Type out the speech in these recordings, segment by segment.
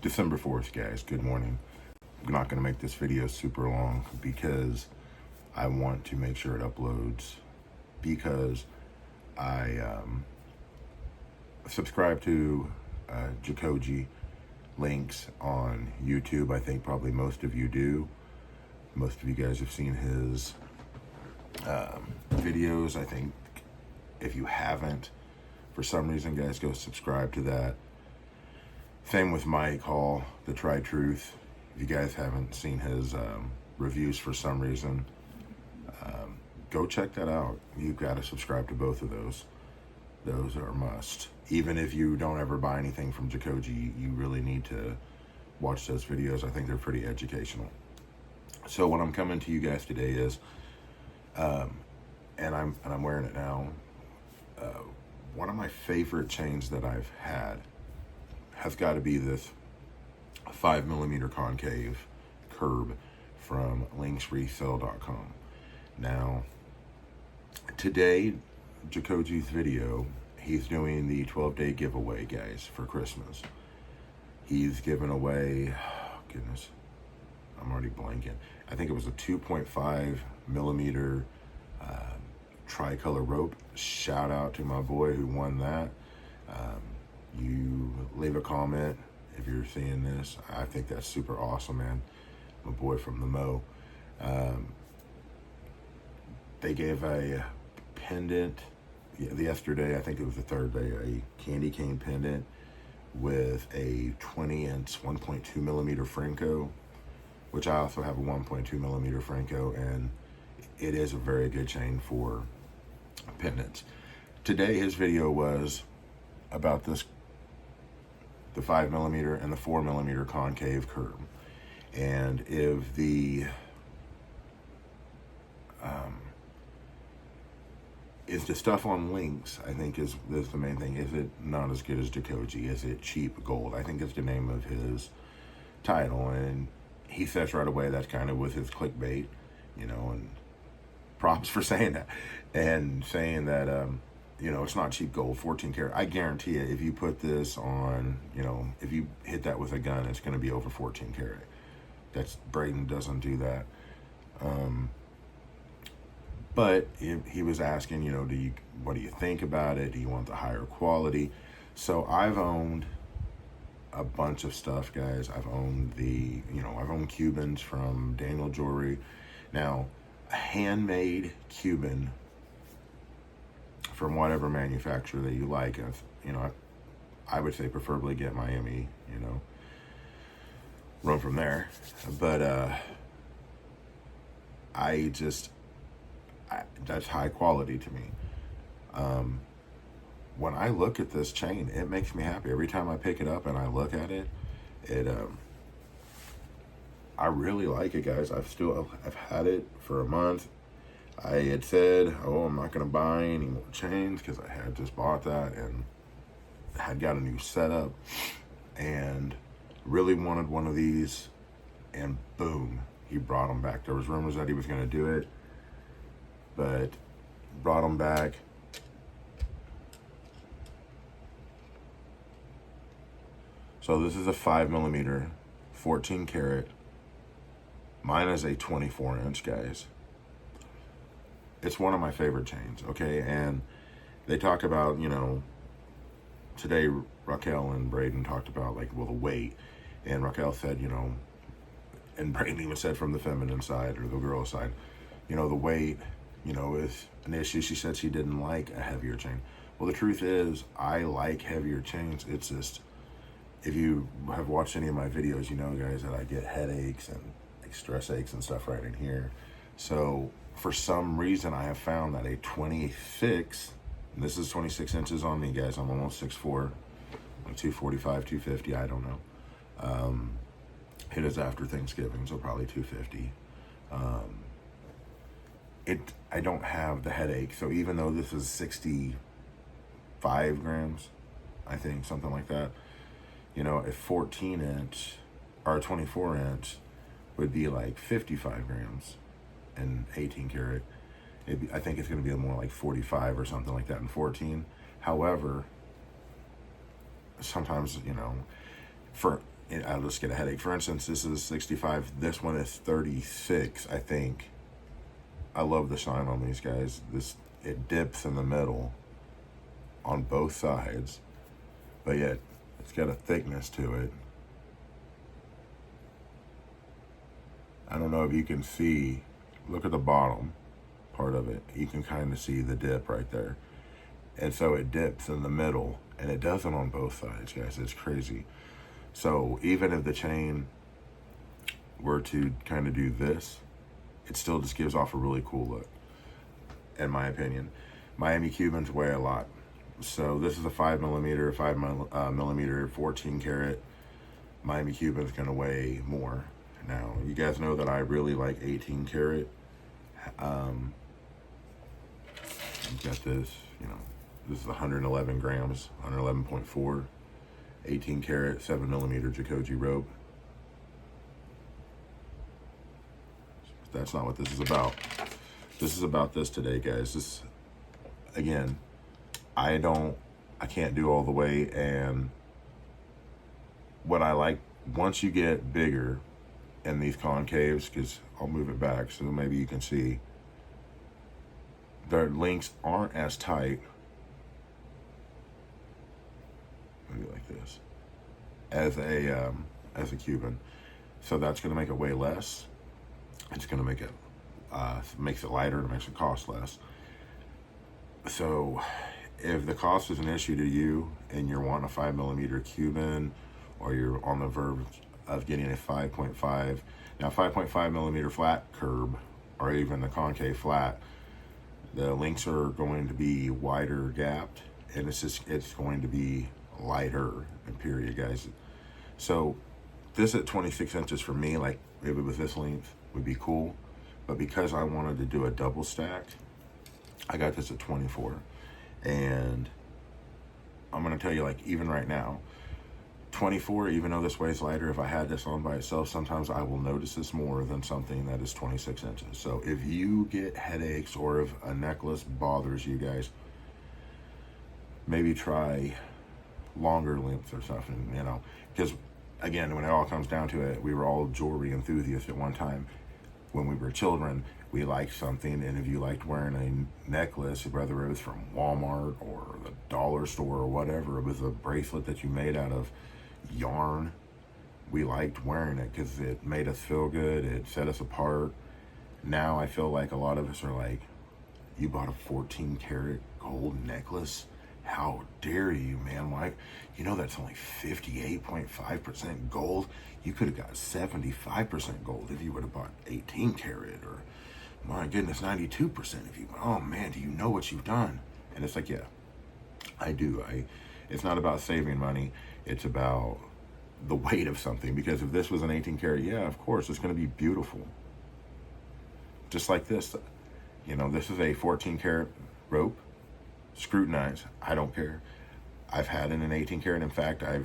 December 4th, guys. Good morning. I'm not going to make this video super long because I want to make sure it uploads, because I subscribe to Jacoje links on YouTube. I think probably most of you do. Most of you guys have seen his videos. I think if you haven't, for some reason, guys, go subscribe to that. Same with Mike Hall, The Try Truth. If you guys haven't seen his reviews for some reason, go check that out. You've got to subscribe to both of those. Those are a must. Even if you don't ever buy anything from Jacoje, you really need to watch those videos. I think they're pretty educational. So what I'm coming to you guys today is, and I'm wearing it now. One of my favorite chains that I've had has got to be this 5mm concave curb from linksresell.com. Now, today, Jacoje's video, he's doing the 12-day giveaway, guys, for Christmas. He's giving away, oh, goodness, I'm already blanking. I think it was a 2.5mm tricolor rope. Shout out to my boy who won that. You leave a comment if you're seeing this. I think that's super awesome, man. My boy from the Mo. They gave a pendant yesterday. I think it was the third day, a candy cane pendant with a 20-inch 1.2mm Franco, which I also have a 1.2mm Franco, and it is a very good chain for pendants. Today his video was about this, the 5mm and the 4mm concave curb. And if the stuff on links, I think is the main thing. Is it not as good as Jacoje? Is it cheap gold? I think is the name of his title, and he says right away that's kind of with his clickbait, you know, and props for saying that, and saying that you know, it's not cheap gold, 14 karat. I guarantee you, if you put this on, you know, if you hit that with a gun, it's going to be over 14 karat. That's, Braden doesn't do that. But he was asking, you know, what do you think about it? Do you want the higher quality? So I've owned a bunch of stuff, guys. I've owned I've owned Cubans from Daniel Jewelry. Now, a handmade Cuban from whatever manufacturer that you like, you know, I would say preferably get Miami, you know, run from there. But that's high quality to me. When I look at this chain, it makes me happy. Every time I pick it up and I look at it, I really like it, guys. I've had it for a month. I had said, oh, I'm not going to buy any more chains because I had just bought that and had got a new setup and really wanted one of these, and boom, he brought them back. There was rumors that he was going to do it, but brought them back. So this is a 5mm, 14 karat. Mine is a 24-inch, guys. It's one of my favorite chains, okay? And they talk about, you know, today Raquel and Braden talked about, like, well, the weight. And Raquel said, you know, and Braden even said from the feminine side or the girl side, you know, the weight, you know, is an issue. She said she didn't like a heavier chain. Well, the truth is, I like heavier chains. It's just, if you have watched any of my videos, you know, guys, that I get headaches and like stress aches and stuff right in here. So for some reason, I have found that a 26, and this is 26 inches on me, guys. I'm almost 6'4", like 245, 250, I don't know. It is after Thanksgiving, so probably 250. I don't have the headache. So even though this is 65 grams, I think, something like that, you know, a 14-inch or a 24-inch would be like 55 grams and 18 karat. I think it's going to be more like 45 or something like that in 14. However, sometimes, you know, I'll just get a headache. For instance, this is 65. This one is 36, I think. I love the shine on these guys. It dips in the middle on both sides, but yet it's got a thickness to it. I don't know if you can see, look at the bottom part of it. You can kind of see the dip right there. And so it dips in the middle, and it does it on both sides, guys. It's crazy. So even if the chain were to kind of do this, it still just gives off a really cool look, in my opinion. Miami Cubans weigh a lot. So this is a 5 millimeter, 14 karat. Miami Cuban's gonna weigh more. Now, you guys know that I really like 18 karat. You've got this, this is 111 grams, 111.4, 18 karat, 7 millimeter Jacoje rope. But that's not what this is about. This is about this today, guys. This, again, I can't do all the way, and what I like, once you get bigger in these concaves, because I'll move it back so maybe you can see, their links aren't as tight, maybe like this, as a Cuban. So that's going to make it weigh less. It's going to make it makes it lighter. It makes it cost less. So if the cost is an issue to you and you're wanting a 5 millimeter Cuban, or you're on the verge of getting a 5.5, now 5.5 millimeter flat curb, or even the concave flat, the links are going to be wider gapped, and it's going to be lighter, period, guys. So this at 26 inches for me, like if it was this length, would be cool. But because I wanted to do a double stack, I got this at 24. And I'm gonna tell you, like, even right now, 24, even though this weighs lighter, if I had this on by itself, sometimes I will notice this more than something that is 26 inches. So if you get headaches, or if a necklace bothers you guys, maybe try longer lengths or something, because again, when it all comes down to it, we were all jewelry enthusiasts at one time. When we were children, we liked something, and if you liked wearing a necklace, whether it was from Walmart or the dollar store or whatever, it was a bracelet that you made out of yarn, we liked wearing it because it made us feel good, it set us apart. Now I feel like a lot of us are like, you bought a 14 karat gold necklace? How dare you, man? Why? That's only 58.5% gold. You could have got 75% gold if you would have bought 18 karat, or my goodness, 92% if you, oh man, do you know what you've done? And it's like, yeah, I do. It's not about saving money. It's about the weight of something, because if this was an 18 karat, yeah, of course, it's going to be beautiful. Just like this, this is a 14 karat rope. Scrutinize, I don't care. I've had it in an 18 karat. In fact, I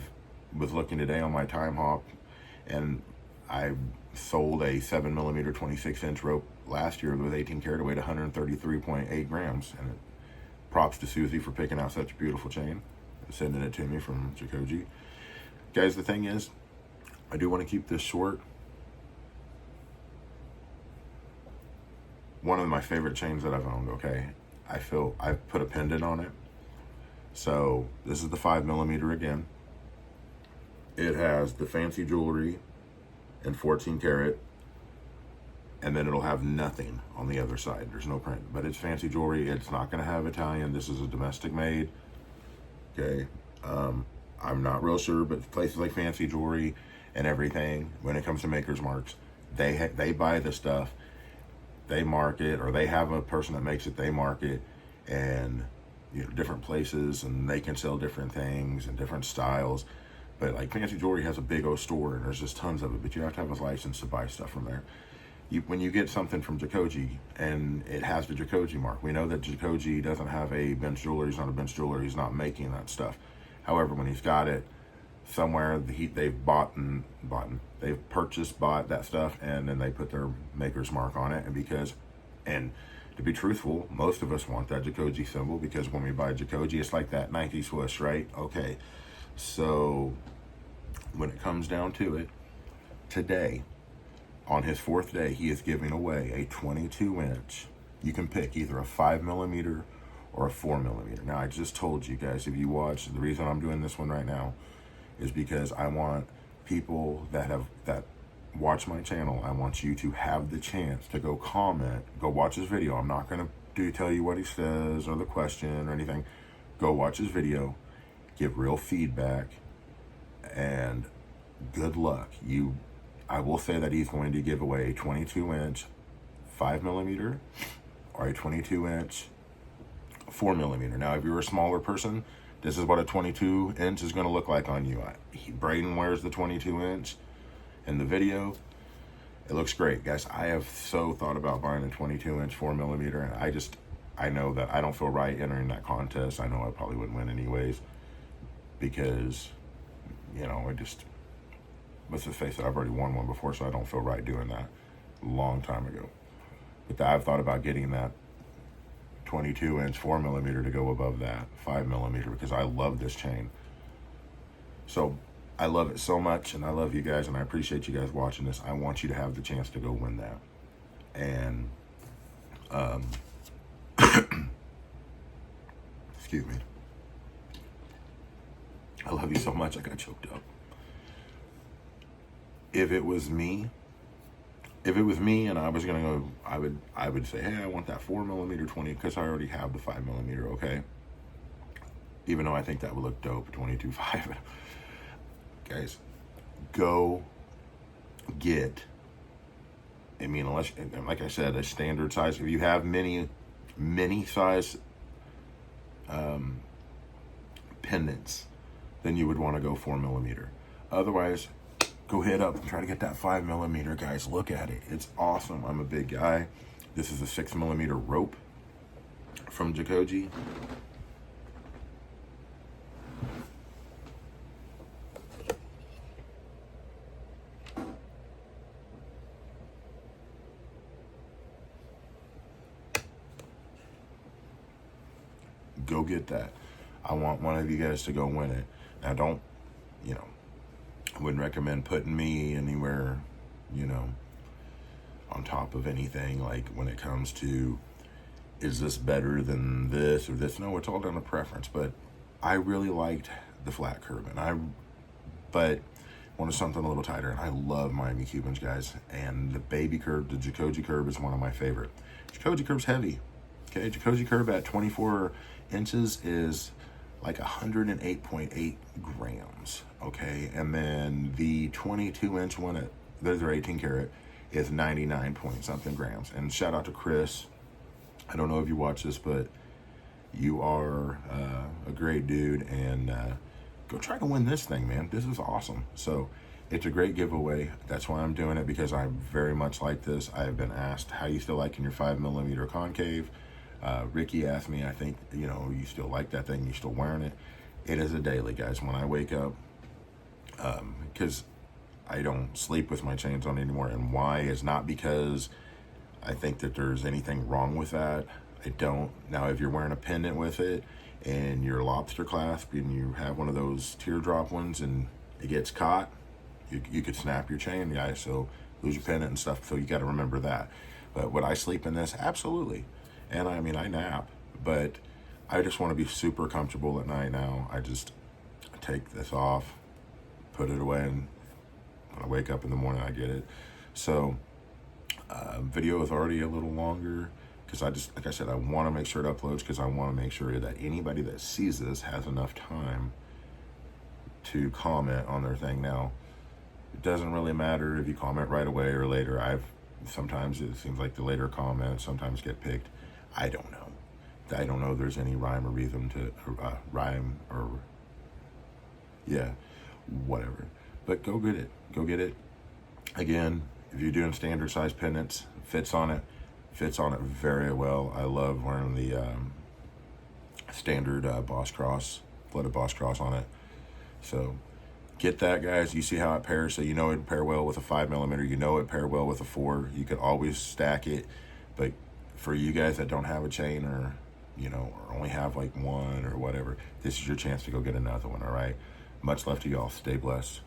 was looking today on my time hop, and I sold a 7 millimeter 26 inch rope last year with 18 karat. It weighed 133.8 grams. And props to Susie for picking out such a beautiful chain and sending it to me from Jacoje. Guys, the thing is, I do want to keep this short. One of my favorite chains that I've owned, okay? I feel I've put a pendant on it. So this is the 5 millimeter again. It has the fancy jewelry in 14 karat, and then it'll have nothing on the other side. There's no print, but it's fancy jewelry. It's not going to have Italian. This is a domestic made. Okay. I'm not real sure, but places like Fancy Jewelry and everything, when it comes to maker's marks, they buy the stuff, they mark it, or they have a person that makes it, they mark it, and different places, and they can sell different things and different styles. But like Fancy Jewelry has a big old store, and there's just tons of it, but you have to have a license to buy stuff from there. When you get something from Jacoje and it has the Jacoje mark, we know that Jacoje doesn't have a bench jeweler. He's not a bench jeweler. He's not making that stuff. However, when he's got it somewhere, they've bought that stuff, and then they put their maker's mark on it. And to be truthful, most of us want that Jacoje symbol, because when we buy Jacoje, it's like that Nike swoosh, right? Okay, so when it comes down to it, today, on his 4th day, he is giving away a 22-inch. You can pick either a 5mm or a 4mm. Now, I just told you guys, if you watch, the reason I'm doing this one right now is because I want people that watch my channel, I want you to have the chance to go comment, go watch his video. I'm not going to tell you what he says or the question or anything. Go watch his video, give real feedback, and good luck. I will say that he's going to give away a 22-inch 5mm or a 22-inch 4mm. Now, if you're a smaller person, this is what a 22-inch is going to look like on you. Braden wears the 22-inch in the video. It looks great, guys. I have so thought about buying a 22-inch 4mm, and I know that I don't feel right entering that contest. I know I probably wouldn't win anyways because, let's just face it, I've already won one before, so I don't feel right doing that a long time ago. But I've thought about getting that 22-inch 4mm to go above that 5mm because I love this chain. So I love it so much, and I love you guys, and I appreciate you guys watching this. I want you to have the chance to go win that. And, excuse me. I love you so much, I got choked up. If it was me and I was gonna go, I would say, hey, I want that 4mm 20 because I already have the 5mm, okay? Even though I think that would look dope, 22.5. Guys, go get, unless, like I said, a standard size. If you have mini size pendants, then you would want to go 4mm. Otherwise, go hit up and try to get that 5mm, guys. Look at it. It's awesome. I'm a big guy. This is a 6mm rope from Jacoje. Go get that. I want one of you guys to go win it. Now, don't, I wouldn't recommend putting me anywhere, on top of anything, like when it comes to, is this better than this or this? No, it's all down to preference. But I really liked the flat curb, but wanted something a little tighter, and I love Miami Cubans, guys. And the baby curb, the Jacoje curb, is one of my favorite. Jacoje curb's heavy. Okay, Jacoje curb at 24 inches is like 108.8 grams. Okay, and then the 22-inch one, those are 18 karat, is 99 point something grams. And shout out to Chris. I don't know if you watch this, but you are a great dude, and go try to win this thing, man. This is awesome. So it's a great giveaway. That's why I'm doing it, because I very much like this. I have been asked, how you still liking your 5mm concave? Ricky asked me, I think, you still like that thing, you still wearing it. It is a daily, guys. When I wake up, because I don't sleep with my chains on anymore, and why is not because I think that there's anything wrong with that. I don't. Now, if you're wearing a pendant with it and you're lobster clasp and you have one of those teardrop ones and it gets caught, you could snap your chain, guys, so lose your pendant and stuff. So you got to remember that. But would I sleep in this? Absolutely. And I nap, but I just want to be super comfortable at night now. I just take this off, put it away, and when I wake up in the morning, I get it. So video is already a little longer because like I said, I want to make sure it uploads, because I want to make sure that anybody that sees this has enough time to comment on their thing. Now, it doesn't really matter if you comment right away or later. Sometimes it seems like the later comments sometimes get picked. I don't know. I don't know if there's any rhyme or reason to whatever. But go get it. Go get it. Again, if you're doing standard size pendants, fits on it very well. I love wearing the standard Boss Cross, flooded Boss Cross on it. So get that, guys. You see how it pairs. So it'd pair well with a 5mm. It'd pair well with a 4. You could always stack it. But for you guys that don't have a chain, or or only have like one or whatever, this is your chance to go get another one. All right. Much love to y'all. Stay blessed.